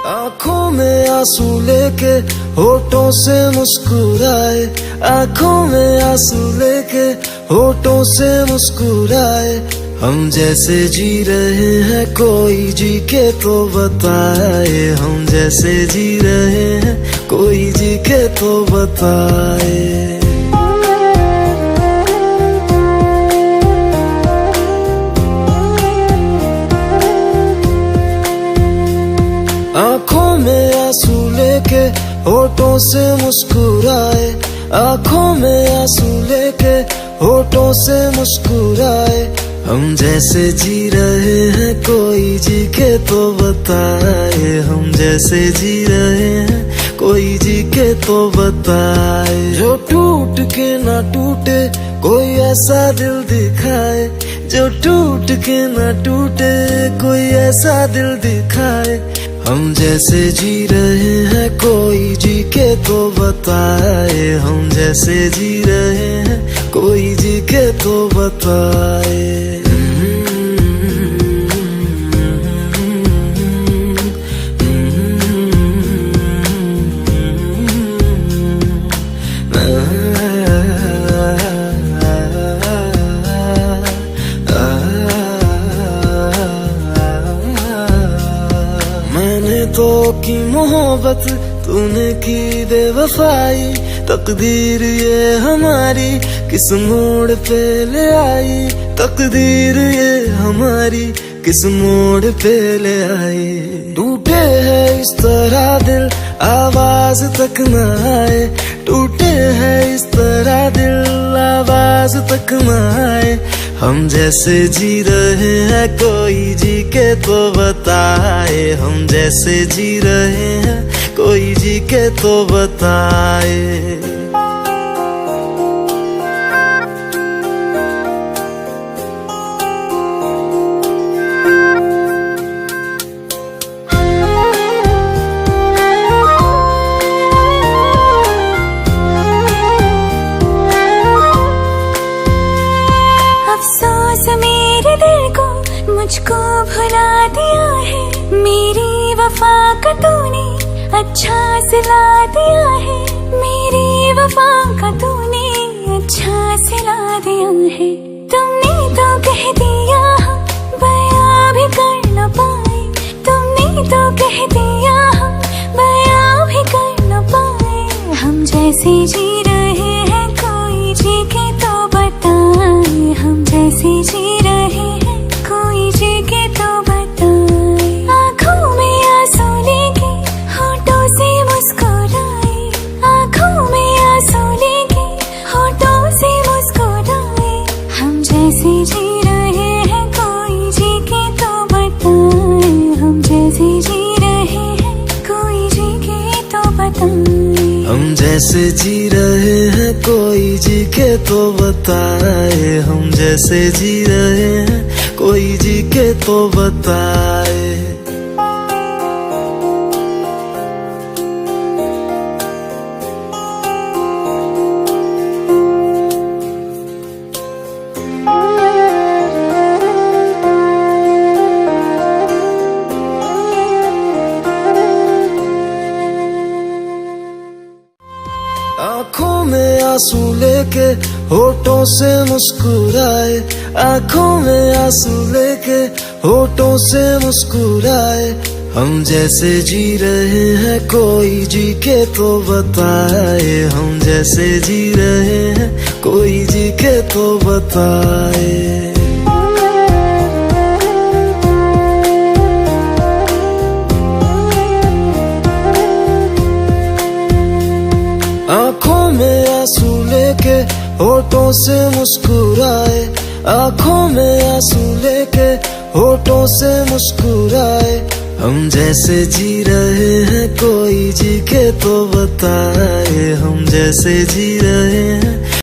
आंखों में आंसू लेके होठों से मुस्कुराए, आंखों में आंसू लेके होठों से मुस्कुराए। हम जैसे जी रहे हैं कोई जी के तो बताए, हम जैसे जी रहे हैं कोई जी के तो बताए। आंखों में आंसू लेके होठों से मुस्कुराए, आंखों में आंसू लेके होठों से मुस्कुराए। हम जैसे जी रहे हैं कोई जी के तो बताए, हम जैसे जी रहे हैं कोई जी के तो बताए। जो टूट के ना टूटे कोई ऐसा दिल दिखाए, जो टूट के ना टूटे कोई ऐसा दिल दिखाए। हम जैसे जी रहे हैं कोई जी के तो बताए, हम जैसे जी रहे हैं कोई जी के तो बताए। मैंने तो की मोहब्बत, तूने की बेवफाई। तकदीर ये हमारी किस मोड़ पे ले आई, तकदीर ये हमारी किस मोड़ पे ले आई। टूटे है इस तरह दिल आवाज तक न आए, टूटे है इस तरह दिल आवाज तक न आए। हम जैसे जी रहे हैं कोई जी के तो बताए, हम जैसे जी रहे हैं कोई जी के तो बताए। अफसोस मेरे दिल को मुझको भुला दिया है, मेरी वफा का तूने अच्छा सिला दिया है, मेरी वफा का तूने अच्छा सिला दिया है। तुमने तो कह दिया हम बयां भी कर न पाए, तुमने तो कह दिया हम बयां भी कर न पाए। हम जैसे जी रहे हैं कोई जी के तो बताए, हम जैसे जी रहे हैं कोई जी के तो बताए। आंखों में आंसू लेके होठों से मुस्कुराए, आंखों में आंसू लेके होठों से मुस्कुराए। हम जैसे जी रहे हैं कोई जी के तो बताए, हम जैसे जी रहे हैं कोई जी के तो बताए। हम जैसे जी रहे हैं कोई जी के तो बताए, हम जैसे जी रहे हैं कोई जी के तो बताए। आंखों में आंसू लेके होठों से मुस्कुराए, आंखों में आंसू लेके होठों से मुस्कुराए। हम जैसे जी रहे हैं कोई जी के तो बताए, हम जैसे जी रहे हैं कोई जी के तो बताए। आंखों में आंसू लेके होठों से मुस्कुराए, आंखों में आंसू लेके होठों से मुस्कुराए। हम जैसे जी रहे हैं कोई जी के तो बताए, हम जैसे जी रहे हैं